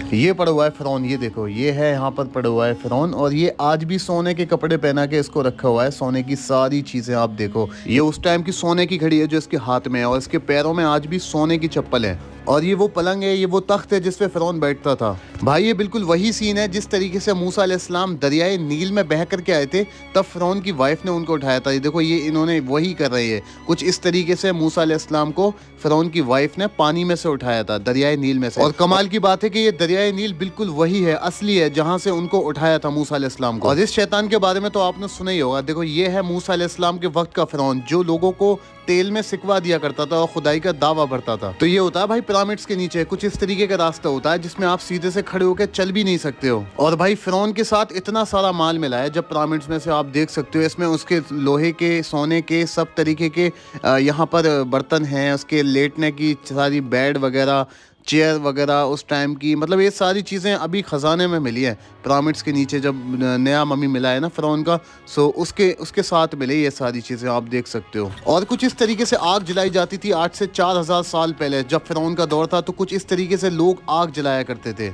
ये पड़ा हुआ है फ़िरौन, ये देखो, ये है यहाँ पर पड़ा हुआ है फ़िरौन, और ये आज भी सोने के कपड़े पहना के इसको रखा हुआ है। सोने की सारी चीज़ें आप देखो, ये उस टाइम की सोने की घड़ी है जो इसके हाथ में है, और इसके पैरों में आज भी सोने की चप्पल है। और ये वो पलंग है, ये वो तख्त है जिस पे फ़िरौन बैठता था। भाई ये बिल्कुल वही सीन है जिस तरीके से मूसा अलैहिस्सलाम दरियाए नील में बह करके आए थे, तब फ़िरौन की वाइफ ने उनको उठाया था। ये देखो, ये इन्होंने वही कर रहे हैं कुछ इस तरीके से। मूसा अलैहिस्सलाम को फ़िरौन की वाइफ ने पानी में से उठाया था, दरियाए नील में से। और कमाल की बात है कि ये दरियाए नील बिल्कुल वही है, असली है, जहाँ से उनको उठाया था मूसा अलैहिस्सलाम को। और इस शैतान के बारे में तो आपने सुना ही होगा। देखो, ये है मूसा अलैहिस्सलाम के वक्त का फ़िरौन, जो लोगों को तेल में सिकवा दिया करता था और खुदाई का दावा भरता था। तो ये होता है भाई पिरामिड्स के नीचे कुछ इस तरीके का रास्ता होता है जिसमें आप सीधे से खड़े होकर चल भी नहीं सकते हो। और भाई फ़िरौन के साथ इतना सारा माल मिला है जब पिरामिड्स में से आप देख सकते हो। इसमें उसके लोहे के, सोने के, सब तरीके के यहाँ पर बर्तन हैं, उसके लेटने की सारी बेड वगैरह, चेयर वगैरह उस टाइम की, मतलब ये सारी चीज़ें अभी ख़जाने में मिली है पिरामिड्स के नीचे। जब नया मम्मी मिला है ना फ़िरौन का, सो उसके साथ मिले ये सारी चीज़ें, आप देख सकते हो। और कुछ इस तरीके से आग जलाई जाती थी आज से 4000 साल पहले, जब फ़िरौन का दौर था, तो कुछ इस तरीके से लोग आग जलाया करते थे।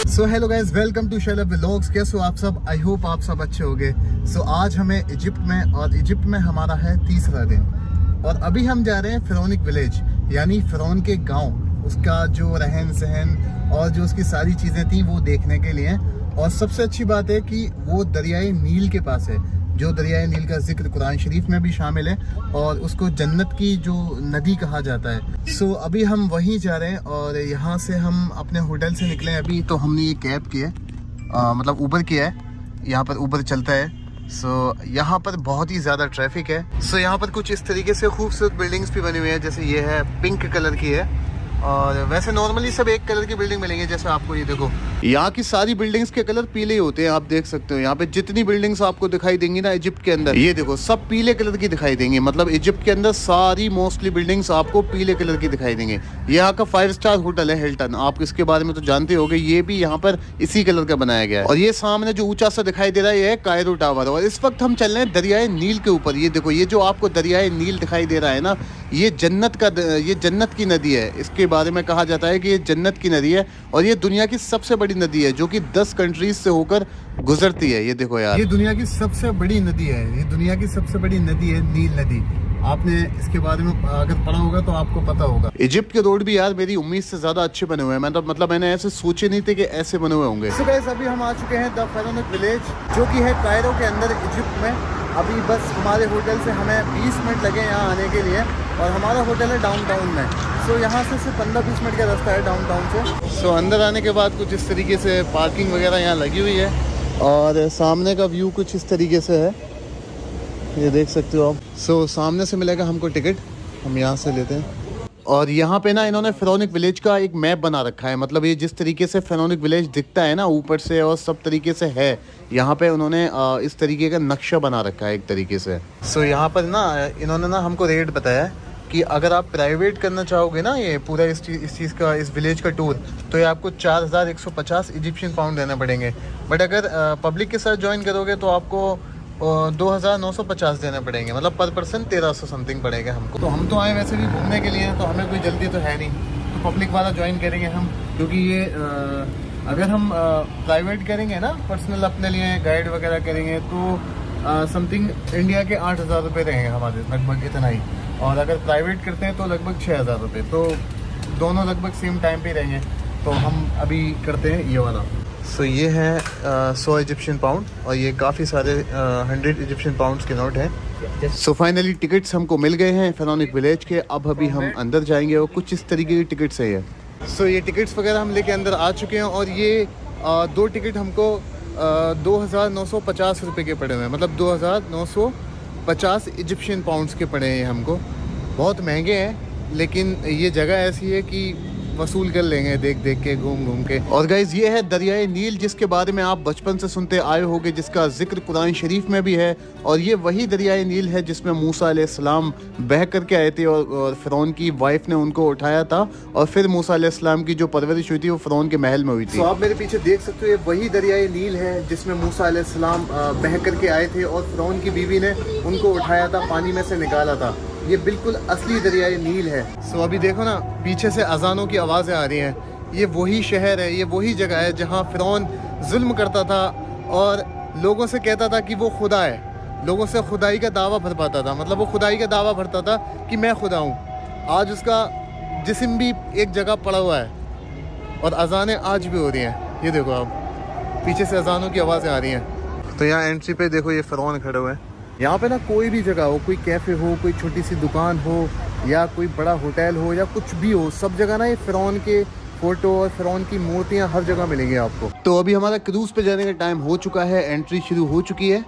So hello guys, welcome to Shailab vlogs. कैसे हो आप सब? आई होप आप सब अच्छे होंगे। सो आज हमें इजिप्ट में, और इजिप्ट में हमारा है तीसरा दिन, और अभी हम जा रहे हैं फ़िरौनिक विलेज, यानी फ़िरौन के गाँव, उसका जो रहन सहन और जो उसकी सारी चीज़ें थी वो देखने के लिए। और सबसे अच्छी बात है कि वो दरियाए नील के पास है, जो दरियाए नील का जिक्र कुरान शरीफ में भी शामिल है, और उसको जन्नत की जो नदी कहा जाता है। सो अभी हम वहीं जा रहे हैं, और यहाँ से हम अपने होटल से निकले अभी। तो हमने ये कैब किया है, मतलब ऊबर किया है, यहाँ पर ऊबर चलता है। सो यहाँ पर बहुत ही ज़्यादा ट्रैफिक है। सो यहाँ पर कुछ इस तरीके से खूबसूरत बिल्डिंग्स भी बनी हुई है, जैसे ये है पिंक कलर की है, और वैसे नॉर्मली सब एक कलर की बिल्डिंग मिलेंगे। जैसे आपको ये देखो, यहाँ की सारी बिल्डिंग्स के कलर पीले ही होते हैं, आप देख सकते हो। यहाँ पे जितनी बिल्डिंग्स आपको दिखाई देंगी ना इजिप्ट के अंदर, ये देखो सब पीले कलर की दिखाई देंगी। मतलब इजिप्ट के अंदर सारी मोस्टली बिल्डिंग्स आपको पीले कलर की दिखाई देंगी। यहाँ का 5 स्टार होटल है हिल्टन, आप इसके बारे में तो जानते होंगे, ये भी यहाँ पर इसी कलर का बनाया गया है। और ये सामने जो ऊंचा सा दिखाई दे रहा है, ये है कायरो टावर। और इस वक्त हम चल रहे हैं दरियाए नील के ऊपर। ये देखो, ये जो आपको दरियाए नील दिखाई दे रहा है ना, ये जन्नत की नदी है। इसके बारे में कहा जाता है कि ये जन्नत की नदी है, और ये दुनिया की सबसे बड़ी नदी है, जो कि 10 कंट्रीज से होकर गुजरती है। ये देखो यार, ये दुनिया की सबसे बड़ी नदी है, ये दुनिया की सबसे बड़ी नदी है, नील नदी। आपने इसके बारे में अगर पढ़ा होगा तो आपको पता होगा। इजिप्ट के रोड भी यार मेरी उम्मीद से ज्यादा अच्छे बने हुए हैं। मतलब मैंने ऐसे सोचे नहीं थे कि ऐसे बने हुए होंगे। So guys, अभी हम आ चुके हैं द फ़िरौनिक विलेज, जो कि है कायरो के अंदर इजिप्ट में। अभी बस हमारे होटल से हमें 20 मिनट लगे यहाँ आने के लिए, और हमारा होटल है डाउनटाउन में। सो यहाँ से सिर्फ 15-20 मिनट का रास्ता है डाउनटाउन से। सो अंदर आने के बाद कुछ इस तरीके से पार्किंग वगैरह यहाँ लगी हुई है, और सामने का व्यू कुछ इस तरीके से है, ये देख सकते हो आप। सो सामने से मिलेगा हमको टिकट, हम यहाँ से लेते हैं। और यहाँ पे ना इन्होंने फ़िरौनिक विलेज का एक मैप बना रखा है। मतलब ये जिस तरीके से फ़िरौनिक विलेज दिखता है ना ऊपर से, और सब तरीके से है, यहाँ पे उन्होंने इस तरीके का नक्शा बना रखा है एक तरीके से। सो यहाँ पर ना इन्होंने ना हमको रेट बताया है कि अगर आप प्राइवेट करना चाहोगे ना ये पूरा इस चीज़ का, इस विलेज का टूर, तो ये आपको 4150 इजिप्शियन पाउंड देने पड़ेंगे। बट अगर पब्लिक के साथ ज्वाइन करोगे तो आपको 2950 देने पड़ेंगे। मतलब पर पर्सन 1300 समथिंग पड़ेगा हमको। तो हम तो आए वैसे भी घूमने के लिए, तो हमें कोई जल्दी तो है नहीं, तो पब्लिक वाला ज्वाइन करेंगे हम। क्योंकि ये अगर हम प्राइवेट करेंगे ना, पर्सनल अपने लिए गाइड वगैरह करेंगे, तो समथिंग इंडिया के 8000 रुपये रहेंगे हमारे, लगभग इतना ही। और अगर प्राइवेट करते हैं तो लगभग 6000 रुपये, तो दोनों लगभग सेम टाइम पे रहेंगे। तो हम अभी करते हैं ये वाला। सो ये है 100 इजिप्शियन पाउंड, और ये काफ़ी सारे 100 इजिप्शियन पाउंड्स के नोट हैं। सो फाइनली टिकट्स हमको मिल गए हैं फ़िरौनिक विलेज के। अब अभी हम अंदर जाएंगे, और कुछ इस तरीके की टिकट्स है ये। सो ये टिकट्स वगैरह हम लेके अंदर आ चुके हैं, और ये 2 टिकट हमको 2950 रुपये के पड़े हुए हैं। मतलब 2950 इजिप्शियन पाउंड्स के पड़े हैं हमको। बहुत महंगे हैं, लेकिन ये जगह ऐसी है कि वसूल कर लेंगे देख देख के, घूम घूम के। और गाइज, ये है दरियाए नील, जिसके बारे में आप बचपन से सुनते आए होंगे, जिसका जिक्र कुरान शरीफ में भी है। और ये वही दरियाए नील है जिसमें मूसा अलैहिस्सलाम बह करके आए थे, और फ़िरौन की वाइफ ने उनको उठाया था, और फिर मूसा अलैहिस्सलाम की जो परवरिश हुई थी वो फ़िरौन के महल में हुई थी। तो आप मेरे पीछे देख सकते हो, ये वही दरियाए नील है जिसमें मूसा अलैहिस्सलाम बह करके आए थे, और फ़िरौन की बीवी ने उनको उठाया था, पानी में से निकाला था। ये बिल्कुल असली दरियाए नील है। सो अभी देखो ना, पीछे से अजानों की आवाज़ें आ रही हैं। ये वही शहर है, ये वही जगह है जहाँ फ़िरौन जुल्म करता था और लोगों से कहता था कि वो खुदा है, लोगों से खुदाई का दावा भर पाता था, मतलब वो खुदाई का दावा भरता था कि मैं खुदा हूँ। आज उसका जिस्म भी एक जगह पड़ा हुआ है और अजानें आज भी हो रही हैं। ये देखो आप, पीछे से अजानों की आवाज़ें आ रही हैं। तो यहाँ एंट्री पे देखो ये फ़िरौन खड़े हुए हैं। यहाँ पे ना कोई भी जगह हो, कोई कैफ़े हो, कोई छोटी सी दुकान हो या कोई बड़ा होटल हो या कुछ भी हो, सब जगह ना ये फ़िरौन के फ़ोटो और फ़िरौन की मूर्तियाँ हर जगह मिलेंगी आपको। तो अभी हमारा क्रूज़ पे जाने का टाइम हो चुका है, एंट्री शुरू हो चुकी है।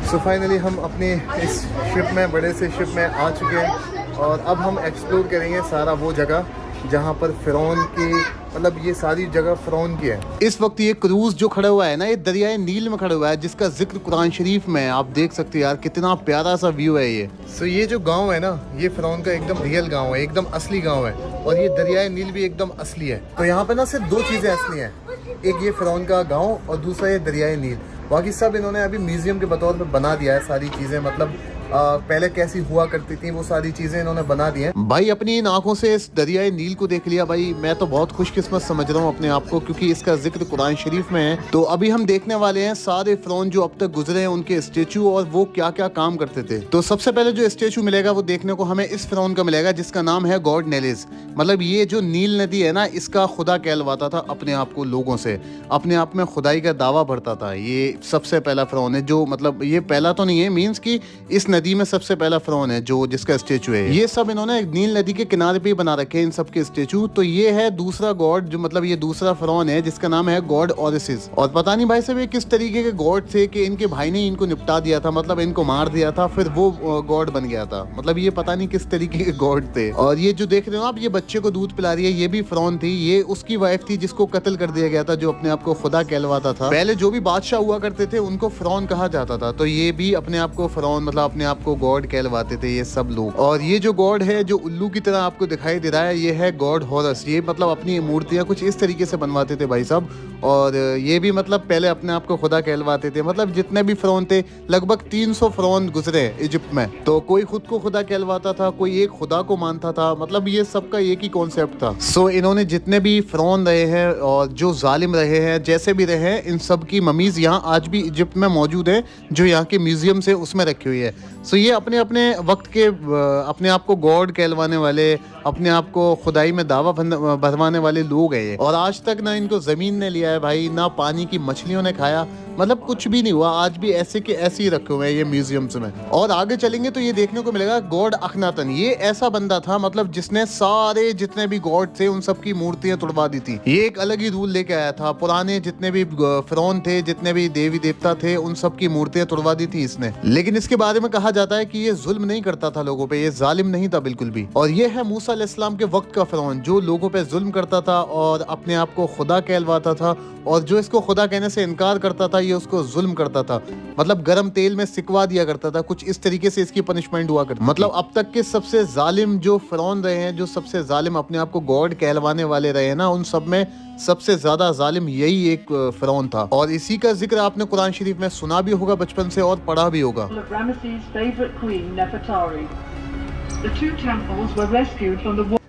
सो फाइनली हम अपने इस शिप में, बड़े से शिप में आ चुके हैं और अब हम एक्सप्लोर करेंगे सारा वो जगह जहाँ पर फ़िरौन की, मतलब ये सारी जगह फ़िरौन की है। इस वक्त ये क्रूज़ जो खड़ा हुआ है ना, ये दरियाए नील में खड़ा हुआ है, जिसका जिक्र कुरान शरीफ में है। आप देख सकते हो यार, कितना प्यारा सा व्यू है ये। सो ये जो गांव है ना, ये फ़िरौन का एकदम रियल गांव है, एकदम असली गांव है और ये दरियाए नील भी एकदम असली है। तो यहाँ पे ना सिर्फ दो चीज़ें असली हैं, एक ये फ़िरौन का गाँव और दूसरा ये दरियाए नील। बाकी सब इन्होंने अभी म्यूज़ियम के बतौर पर बना दिया है सारी चीज़ें, मतलब पहले कैसी हुआ करती थी वो सारी चीजें इन्होंने बना दी हैं। भाई अपनी इन आंखों से इस दरियाए नील को देख लिया भाई, मैं तो बहुत खुशकिस्मत समझ रहा हूँ अपने आप को, क्योंकि इसका जिक्र कुरान शरीफ में है। तो अभी हम देखने वाले हैं सारे फ़िरौन जो अब तक गुजरे हैं उनके स्टेचू और वो क्या क्या काम करते थे। तो सबसे पहले जो स्टेचू मिलेगा वो देखने को हमें इस फ़िरौन का मिलेगा, जिसका नाम है गॉड नेलिस। मतलब ये जो नील नदी है ना, इसका खुदा कहलवाता था अपने आप को, लोगों से अपने आप में खुदाई का दावा भरता था। ये सबसे पहला फ़िरौन है जो, मतलब ये पहला तो नहीं है, मीन्स की इस नदी में सबसे पहला फ़िरौन है जो, जिसका स्टेचू है। ये सब इन्होंने नील नदी के किनारे पे बना रखे हैं इन सब के स्टेचू। तो ये है दूसरा गॉड, जो मतलब ये दूसरा फ़िरौन है जिसका नाम है गॉड ओरिसिस। और पता नहीं भाई साहब ये किस तरीके के गॉड थे कि इनके भाई ने इनको निपटा दिया था, मतलब इनको मार दिया था, फिर वो गॉड बन गया था। मतलब ये पता नहीं किस तरीके के गॉड थे। और ये जो देख रहे हो आप, ये बच्चे को दूध पिला रही है, ये भी फ़िरौन थी। ये उसकी वाइफ थी जिसको कत्ल कर दिया गया था, जो अपने आप को खुदा कहलवाता था। पहले जो भी बादशाह हुआ करते थे उनको फ़िरौन कहा जाता था, तो ये भी अपने आप को फ़िरौन, मतलब अपने आप को गॉड कहलवाते थे ये सब लोग। और ये जो गॉड है जो उल्लू की तरह आपको दिखाई दे रहा है, ये है गॉड हॉरस। ये मतलब अपनी मूर्तियां कुछ इस तरीके से बनवाते थे भाई साहब। और ये भी मतलब पहले अपने आप को खुदा कहलवाते थे। मतलब जितने भी फ़िरौन थे, लगभग 300 फ़िरौन गुजरे इजिप्ट में। तो कोई खुद को खुदा कहलवाता था, कोई एक खुदा को मानता था, मतलब ये सबका एक ही कॉन्सेप्ट था। सो इन्होंने जितने भी फ़िरौन रहे हैं और जो जालिम रहे हैं, जैसे भी रहे हैं, इन सब की ममीज़ यहाँ आज भी इजिप्ट में मौजूद है, जो यहाँ के म्यूजियम से उसमें रखी हुई है। सो ये अपने अपने वक्त के अपने आप को गॉड कहलवाने वाले, अपने आप को खुदाई में दावा भरवाने वाले लोग हैं ये। और आज तक ना इनको ज़मीन ने लिया है भाई, ना पानी की मछलियों ने खाया, मतलब कुछ भी नहीं हुआ। आज भी ऐसे के ऐसे ही रखे हुए हैं ये म्यूजियम्स में। और आगे चलेंगे तो ये देखने को मिलेगा गॉड अखनातन। ये ऐसा बंदा था, मतलब जिसने सारे जितने भी गॉड थे उन सब की मूर्तियां तोड़वा दी थी। ये एक अलग ही रूल लेके आया था। पुराने जितने भी फ़िरौन थे, जितने भी देवी देवता थे, उन सब की मूर्तियां तोड़वा दी थी इसने। लेकिन इसके बारे में कहा जाता है कि ये जुल्म नहीं करता था लोगों पे, ये जालिम नहीं था बिल्कुल भी। और ये है मूसा अलैहिस्सलाम के वक्त का फ़िरौन, जो लोगों पे जुल्म करता था और अपने आप को खुदा कहलवाता था। और जो इसको खुदा कहने से इनकार करता था, ये उसको जुल्म करता था, मतलब गर्म तेल में सिकवा दिया करता था। कुछ इस तरीके से इसकी पनिशमेंट हुआ करती। मतलब अब तक के सबसे जालिम जो फ़िरौन रहे हैं, जो सबसे जालिम अपने आप को गॉड कहलवाने वाले रहे हैं ना, उन सब में सबसे ज्यादा जालिम यही एक फ़िरौन था। और इसी का जिक्र आपने कुरान शरीफ में सुना भी होगा बचपन से और पढ़ा भी होगा।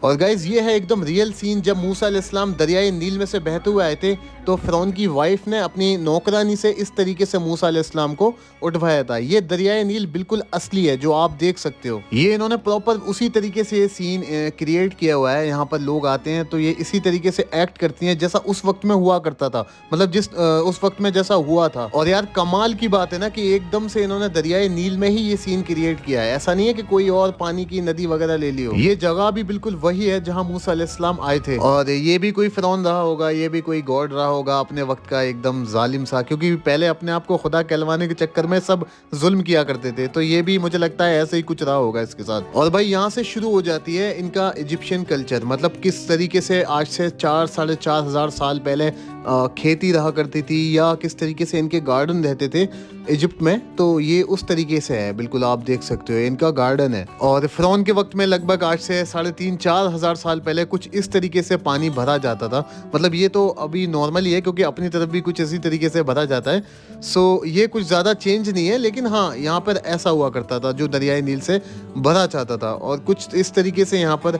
और गाइज ये है एकदम रियल सीन, जब मूसा अलैहिस्सलाम दरियाए नील में से बहते हुए आए थे, तो फ़िरौन की वाइफ ने अपनी नौकरानी से इस तरीके से मूसा अलैहिस्सलाम को उठवाया था। ये दरियाए नील बिल्कुल असली है, जो आप देख सकते हो। ये इन्होंने प्रॉपर उसी तरीके से ये सीन क्रिएट किया हुआ है। यहाँ पर लोग आते हैं तो ये इसी तरीके से एक्ट करती हैं जैसा उस वक्त में हुआ करता था, मतलब जिस उस वक्त में जैसा हुआ था। और यार कमाल की बात है ना कि एकदम से इन्होंने दरियाए नील में ही ये सीन क्रिएट किया है। ऐसा नहीं है कि कोई और पानी की नदी वगैरह ले ली हो। ये जगह भी बिल्कुल वही है जहाँ मूसा अलैहिस्सलाम आए थे। और ये भी कोई फ़िरौन रहा होगा, ये भी कोई गॉड रहा होगा अपने वक्त का, एकदम जालिम सा, क्योंकि पहले अपने आप को खुदा कहलवाने के चक्कर में सब जुल्म किया करते थे। तो ये भी मुझे लगता है ऐसे ही कुछ रहा होगा इसके साथ। और भाई यहाँ से शुरू हो जाती है इनका इजिप्शियन कल्चर, मतलब किस तरीके से आज से 4-4.5 हज़ार साल पहले खेती रहा करती थी या किस तरीके से इनके गार्डन रहते थे इजिप्ट में, तो ये उस तरीके से है। बिल्कुल आप देख सकते हो इनका गार्डन है। और फ़िरौन के वक्त में लगभग आज से 3,500-4 हज़ार साल पहले कुछ इस तरीके से पानी भरा जाता था। मतलब ये तो अभी नॉर्मल ही है क्योंकि अपनी तरफ भी कुछ इसी तरीके से भरा जाता है। सो ये कुछ ज़्यादा चेंज नहीं है, लेकिन हाँ यहाँ पर ऐसा हुआ करता था जो दरियाई नील से भरा जाता था और कुछ इस तरीके से यहाँ पर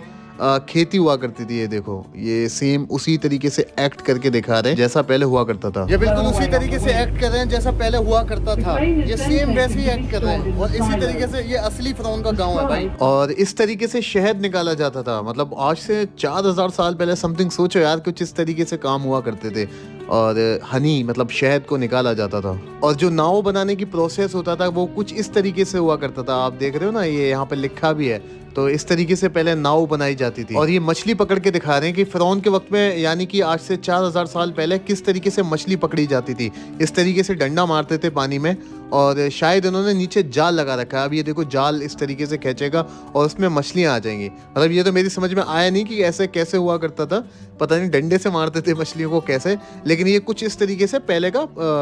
खेती हुआ करती थी। ये देखो ये सेम उसी तरीके से एक्ट करके दिखा रहे हैं जैसा पहले हुआ करता था। ये बिल्कुल उसी तरीके से एक्ट कर रहे हैं जैसा पहले हुआ करता था। ये सेम वैसे ही एक्ट कर रहे हैं और इसी तरीके से ये असली फ़िरौन का गांव है भाई। और इस तरीके से शहद निकाला जाता था। मतलब आज से 4,000 साल पहले समथिंग, सोचो यार, कुछ इस तरीके से काम हुआ करते थे। और हनी मतलब शहद को निकाला जाता था। और जो नाव बनाने की प्रोसेस होता था वो कुछ इस तरीके से हुआ करता था। आप देख रहे हो ना, ये यहाँ पे लिखा भी है। तो इस तरीके से पहले नाव बनाई जाती थी। और ये मछली पकड़ के दिखा रहे हैं कि फ़िरौन के वक्त में, यानी कि आज से 4,000 साल पहले किस तरीके से मछली पकड़ी जाती थी। इस तरीके से डंडा मारते थे पानी में और शायद उन्होंने नीचे जाल लगा रखा है। अब ये देखो जाल इस तरीके से खींचेगा और उसमें मछलियाँ आ जाएंगी। मतलब ये तो मेरी समझ में आया नहीं कि ऐसे कैसे हुआ करता था। पता नहीं डंडे से मारते थे मछलियों को कैसे, लेकिन ये कुछ इस तरीके से पहले का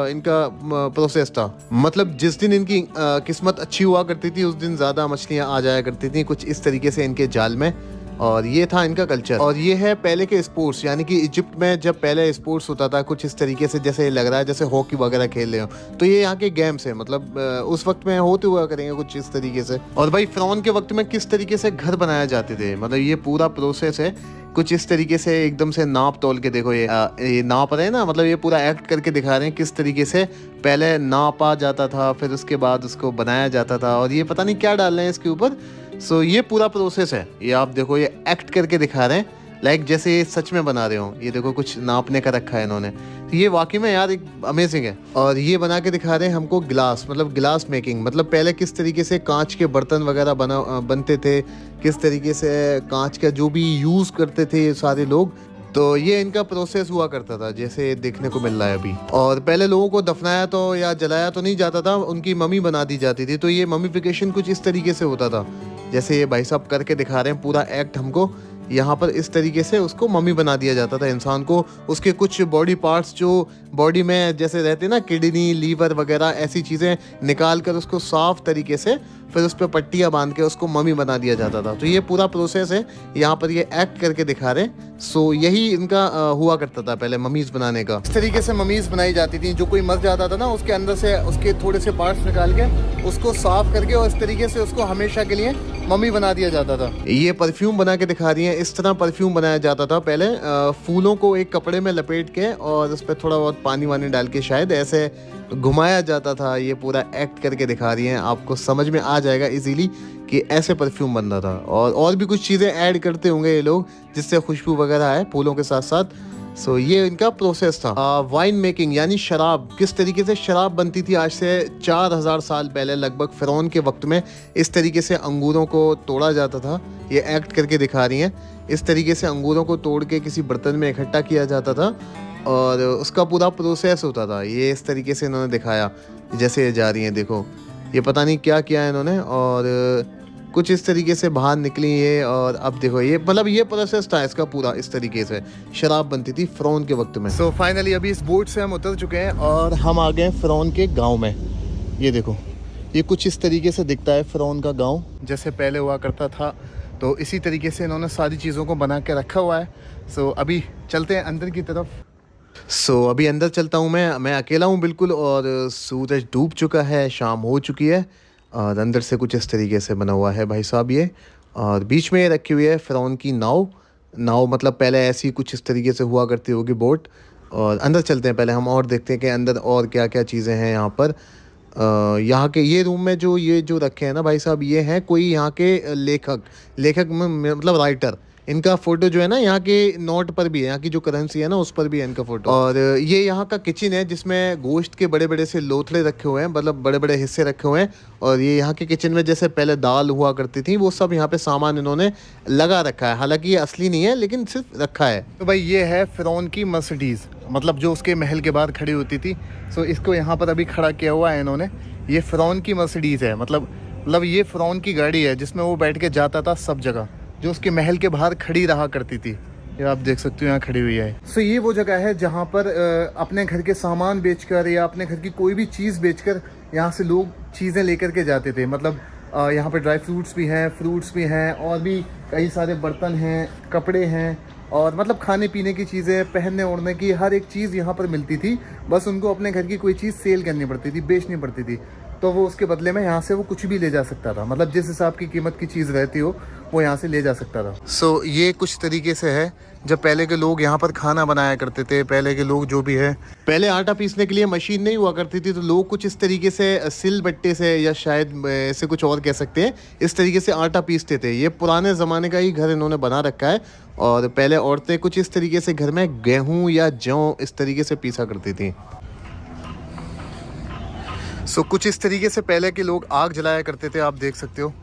इनका प्रोसेस था। मतलब जिस दिन इनकी किस्मत अच्छी हुआ करती थी उस दिन ज़्यादा मछलियाँ आ जाया करती थी कुछ इस तरीके से इनके जाल में। और ये था इनका कल्चर। और ये है पहले के स्पोर्ट्स, यानी कि इजिप्ट में जब पहले स्पोर्ट्स होता था कुछ इस तरीके से, जैसे लग रहा है जैसे हॉकी वगैरह खेल रहे हो, तो ये यहाँ के गेम्स है। मतलब उस वक्त में होते हुआ करेंगे कुछ इस तरीके से। और भाई फ़िरौन के वक्त में किस तरीके से घर बनाए जाते थे, मतलब ये पूरा प्रोसेस है कुछ इस तरीके से। एकदम से नाप तोल के देखो, ये नाप रहे हैं ना, मतलब ये पूरा एक्ट करके दिखा रहे हैं किस तरीके से पहले नापा जाता था, फिर उसके बाद उसको बनाया जाता था। और ये पता नहीं क्या डाल रहे हैं इसके ऊपर। सो ये पूरा प्रोसेस है। ये आप देखो ये एक्ट करके दिखा रहे हैं लाइक जैसे ये सच में बना रहे हो। ये देखो कुछ नापने का रखा है इन्होंने। तो ये वाकई में यार एक अमेजिंग है। और ये बना के दिखा रहे हैं हमको ग्लास, मतलब ग्लास मेकिंग। मतलब पहले किस तरीके से कांच के बर्तन वगैरह बनते थे, किस तरीके से कांच का जो भी यूज़ करते थे ये सारे लोग। तो ये इनका प्रोसेस हुआ करता था जैसे देखने को मिल रहा है अभी। और पहले लोगों को दफनाया तो या जलाया तो नहीं जाता था, उनकी मम्मी बना दी जाती थी। तो ये मम्मीफिकेशन कुछ इस तरीके से होता था जैसे ये भाई साहब करके दिखा रहे हैं पूरा एक्ट हमको। यहाँ पर इस तरीके से उसको मम्मी बना दिया जाता था इंसान को। उसके कुछ बॉडी पार्ट्स जो बॉडी में जैसे रहते हैं ना, किडनी, लीवर वगैरह ऐसी चीज़ें निकाल कर उसको साफ तरीके से फिर उस पर पट्टियाँ बांध के उसको मम्मी बना दिया जाता था। तो ये पूरा प्रोसेस है, यहाँ पर ये एक्ट करके दिखा रहे हैं। सो यही इनका हुआ करता था पहले मम्मीज़ बनाने का। इस तरीके से मम्मीज़ बनाई जाती थी। जो कोई मर जाता था ना उसके अंदर से उसके थोड़े से पार्ट्स निकाल के उसको साफ करके और इस तरीके से उसको हमेशा के लिए मम्मी बना दिया जाता था। ये परफ्यूम बना के दिखा रही है। इस तरह परफ्यूम बनाया जाता था पहले। फूलों को एक कपड़े में लपेट के और उस पर थोड़ा बहुत पानी वानी डाल के शायद ऐसे घुमाया जाता था। ये पूरा एक्ट करके दिखा रही हैं, आपको समझ में आ जाएगा इजीली कि ऐसे परफ्यूम बन रहा था। और भी कुछ चीज़ें ऐड करते होंगे ये लोग जिससे खुशबू वगैरह है फूलों के साथ साथ। सो ये इनका प्रोसेस था। वाइन मेकिंग यानी शराब, किस तरीके से शराब बनती थी आज से 4,000 साल पहले लगभग फ़िरौन के वक्त में। इस तरीके से अंगूरों को तोड़ा जाता था। ये एक्ट करके दिखा रही हैं। इस तरीके से अंगूरों को तोड़ के किसी बर्तन में इकट्ठा किया जाता था और उसका पूरा प्रोसेस होता था। ये इस तरीके से इन्होंने दिखाया जैसे ये जा रही हैं। देखो ये पता नहीं क्या किया है इन्होंने और कुछ इस तरीके से बाहर निकली ये। और अब देखो ये मतलब ये प्रोसेस था इसका पूरा। इस तरीके से शराब बनती थी फ़िरौन के वक्त में। सो फाइनली अभी इस बोट से हम उतर चुके हैं और हम आ गए फ़िरौन के गांव में। ये देखो ये कुछ इस तरीके से दिखता है फ़िरौन का गांव जैसे पहले हुआ करता था। तो इसी तरीके से इन्होंने सारी चीज़ों को बना के रखा हुआ है। सो अभी चलते हैं अंदर की तरफ। अभी अंदर चलता हूँ मैं अकेला हूँ बिल्कुल। और सूरज डूब चुका है, शाम हो चुकी है। और अंदर से कुछ इस तरीके से बना हुआ है भाई साहब ये। और बीच में ये रखी हुई है फ़िरौन की नाव। मतलब पहले ऐसी कुछ इस तरीके से हुआ करती होगी बोट। और अंदर चलते हैं पहले हम और देखते हैं कि अंदर और क्या क्या चीज़ें हैं यहाँ पर। यहाँ के ये रूम में जो रखे हैं ना भाई साहब, ये हैं कोई यहाँ के लेखक में मतलब राइटर। इनका फ़ोटो जो है ना यहाँ के नोट पर भी है, यहाँ की जो करेंसी है ना उस पर भी है इनका फ़ोटो। और ये यहाँ का किचन है जिसमें गोश्त के बड़े बड़े से लोथड़े रखे हुए हैं, मतलब बड़े बड़े हिस्से रखे हुए हैं। और ये यहाँ के किचन में जैसे पहले दाल हुआ करती थी वो सब यहाँ पे सामान इन्होंने लगा रखा है। हालांकि ये असली नहीं है लेकिन सिर्फ रखा है। तो भाई ये है फ़िरौन की मर्सिडीज़, मतलब जो उसके महल के बाहर खड़ी होती थी। सो इसको यहाँ पर अभी खड़ा किया हुआ है इन्होंने। ये फ़िरौन की मर्सिडीज़ है, मतलब ये फ़िरौन की गाड़ी है जिसमें वो बैठ के जाता था सब जगह, जो उसके महल के बाहर खड़ी रहा करती थी। ये आप देख सकते हो यहाँ खड़ी हुई है। सो ये वो जगह है जहाँ पर अपने घर के सामान बेचकर या अपने घर की कोई भी चीज़ बेचकर यहाँ से लोग चीज़ें लेकर के जाते थे। मतलब यहाँ पे ड्राई फ्रूट्स भी हैं, फ्रूट्स भी हैं, और भी कई सारे बर्तन हैं, कपड़े हैं, और मतलब खाने पीने की चीज़ें, पहनने ओढ़ने की हर एक चीज़ यहाँ पर मिलती थी। बस उनको अपने घर की कोई चीज़ सेल करनी पड़ती थी, बेचनी पड़ती थी, तो वो उसके बदले में यहाँ से वो कुछ भी ले जा सकता था। मतलब जिस हिसाब की कीमत की चीज़ रहती हो वो यहाँ से ले जा सकता था। सो ये कुछ तरीके से है जब पहले के लोग यहाँ पर खाना बनाया करते थे। पहले के लोग जो भी है, पहले आटा पीसने के लिए मशीन नहीं हुआ करती थी, तो लोग कुछ इस तरीके से सिल बट्टे से, या शायद ऐसे कुछ और कह सकते हैं, इस तरीके से आटा पीसते थे। ये पुराने ज़माने का ही घर इन्होंने बना रखा है। और पहले औरतें कुछ इस तरीके से घर में गेहूँ या जौ इस तरीके से पीसा करती थी। सो कुछ इस तरीके से पहले के लोग आग जलाया करते थे, आप देख सकते हो।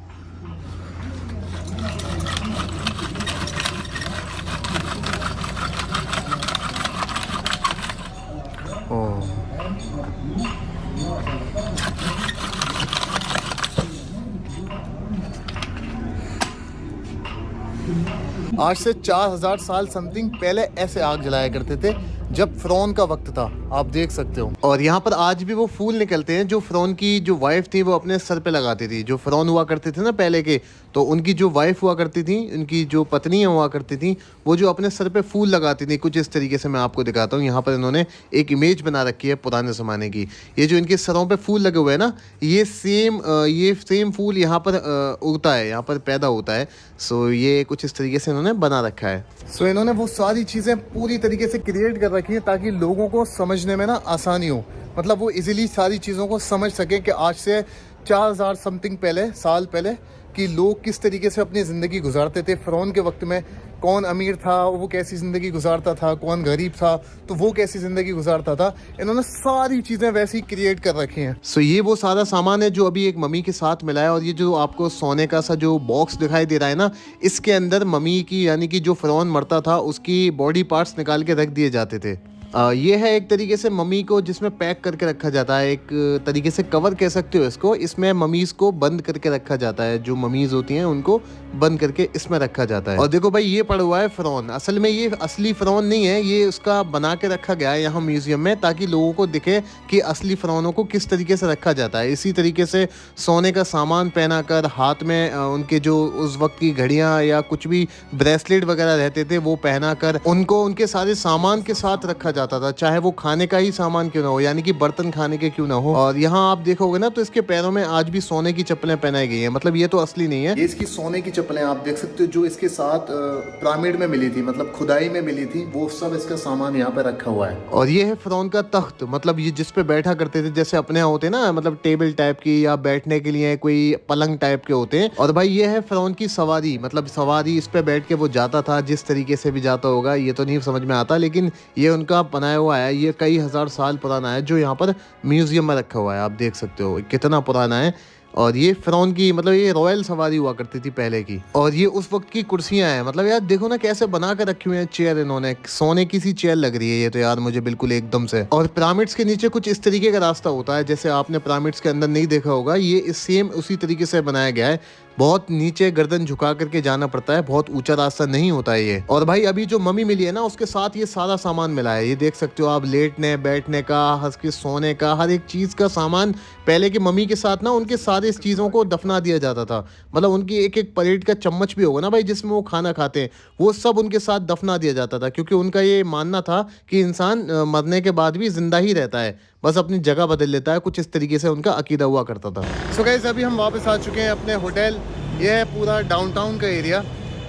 आज से 4000 साल समथिंग पहले ऐसे आग जलाया करते थे जब फ़िरौन का वक्त था, आप देख सकते हो। और यहाँ पर आज भी वो फूल निकलते हैं जो फ़िरौन की जो वाइफ थी वो अपने सर पे लगाती थी। जो फ़िरौन हुआ करते थे ना पहले के, तो उनकी जो वाइफ हुआ करती थी, उनकी जो पत्नियाँ हुआ करती थी, वो जो अपने सर पे फूल लगाती थी कुछ इस तरीके से। मैं आपको दिखाता हूँ, यहाँ पर इन्होंने एक इमेज बना रखी है पुराने ज़माने की। ये जो इनके सरों पे फूल लगे हुए हैं ना, ये सेम फूल यहाँ पर उगता है, यहाँ पर पैदा होता है। सो ये कुछ इस तरीके से इन्होंने बना रखा है। सो इन्होंने वो सारी चीज़ें पूरी तरीके से क्रिएट कर रखी है ताकि लोगों को समझने में ना आसानी हो। मतलब वो इजीली सारी चीज़ों को समझ सकें कि आज से 4000 समथिंग साल पहले कि लोग किस तरीके से अपनी ज़िंदगी गुजारते थे। फ़िरौन के वक्त में कौन अमीर था, वो कैसी ज़िंदगी गुजारता था, कौन गरीब था, तो वो कैसी ज़िंदगी गुजारता था। इन्होंने सारी चीज़ें वैसी क्रिएट कर रखी हैं। सो ये वो सारा सामान है जो अभी एक मम्मी के साथ मिला है। और ये जो आपको सोने का सा जो बॉक्स दिखाई दे रहा है ना, इसके अंदर मम्मी की, यानी कि जो फ़िरौन मरता था उसकी बॉडी पार्ट्स निकाल के रख दिए जाते थे। ये है एक तरीके से मम्मी को जिसमें पैक करके रखा जाता है, एक तरीके से कवर कह सकते हो इसको। इसमें मम्मीज़ को बंद करके रखा जाता है, जो मम्मीज़ होती हैं उनको बंद करके इसमें रखा जाता है। और देखो भाई, ये पड़ा हुआ है फ़िरौन। असल में ये असली फ़िरौन नहीं है, ये उसका बना के रखा गया है यहाँ म्यूज़ियम में, ताकि लोगों को दिखे कि असली फ़िरौनों को किस तरीके से रखा जाता है। इसी तरीके से सोने का सामान पहना कर, हाथ में उनके जो उस वक्त की घड़ियाँ या कुछ भी ब्रेसलेट वगैरह रहते थे वो पहना कर उनको उनके सारे सामान के साथ रखा जाता था, चाहे वो खाने का ही सामान क्यों ना हो, यानी कि बर्तन खाने के क्यों ना हो। और यहाँ आप देखोगे ना तो इसके पैरों में आज भी सोने की चप्पलें पहनाई गई हैं। मतलब ये तो असली नहीं है, ये इसकी सोने की चप्पलें आप देख सकते हो जो इसके साथ पिरामिड में मिली थी, मतलब खुदाई में मिली थी, वो सब इसका सामान यहाँ पे रखा हुआ है। और ये है फ़िरौन का तख्त, मतलब ये जिस पे बैठा करते थे, जैसे अपने यहाँ होते ना, मतलब टेबल टाइप की या बैठने के लिए कोई पलंग टाइप के होते हैं। और भाई ये है फ़िरौन की सवारी, मतलब सवारी, इस पे बैठ के वो जाता था, जिस तरीके से भी जाता होगा ये तो नहीं समझ में आता, लेकिन ये उनका बनाया हुआ है। ये कई हजार साल पुराना है जो यहाँ पर म्यूजियम में रखा हुआ है, आप देख सकते हो कितना पुराना है। और ये फ़िरौन की, मतलब ये रॉयल सवारी हुआ करती थी पहले की। और ये उस वक्त की कुर्सियां हैं, मतलब यार देखो ना कैसे बना कर रखी हुई है चेयर, इन्होंने सोने की सी चेयर लग रही है ये तो यार मुझे बिल्कुल एकदम से। और पिरामिड्स के नीचे कुछ इस तरीके का रास्ता होता है, जैसे आपने पिरामिड्स के अंदर नहीं देखा होगा, ये सेम उसी तरीके से बनाया गया है। बहुत नीचे गर्दन झुका करके जाना पड़ता है, बहुत ऊंचा रास्ता नहीं होता है ये। और भाई अभी जो मम्मी मिली है ना, उसके साथ ये सारा सामान मिला है, ये देख सकते हो आप, लेटने बैठने का, हंस के सोने का, हर एक चीज़ का सामान। पहले की मम्मी के साथ ना उनके सारे चीज़ों को दफना दिया जाता था, मतलब उनकी एक एक प्लेट का चम्मच भी होगा ना भाई जिसमें वो खाना खाते हैं, वो सब उनके साथ दफना दिया जाता था, क्योंकि उनका ये मानना था कि इंसान मरने के बाद भी जिंदा ही रहता है, बस अपनी जगह बदल लेता है। कुछ इस तरीके से उनका अकीदा हुआ करता था। सो गाइस, अभी हम वापस आ चुके हैं अपने होटल। यह है पूरा डाउनटाउन का एरिया।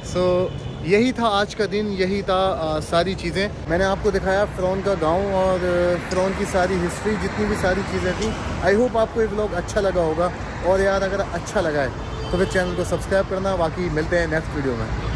सो यही था आज का दिन, यही था सारी चीज़ें मैंने आपको दिखाया, फ़िरौन का गांव और फ़िरौन की सारी हिस्ट्री, जितनी भी सारी चीज़ें थी। आई होप आपको ये व्लॉग अच्छा लगा होगा, और यार अगर अच्छा लगा है तो फिर चैनल को सब्सक्राइब करना। बाकी मिलते हैं नेक्स्ट वीडियो में।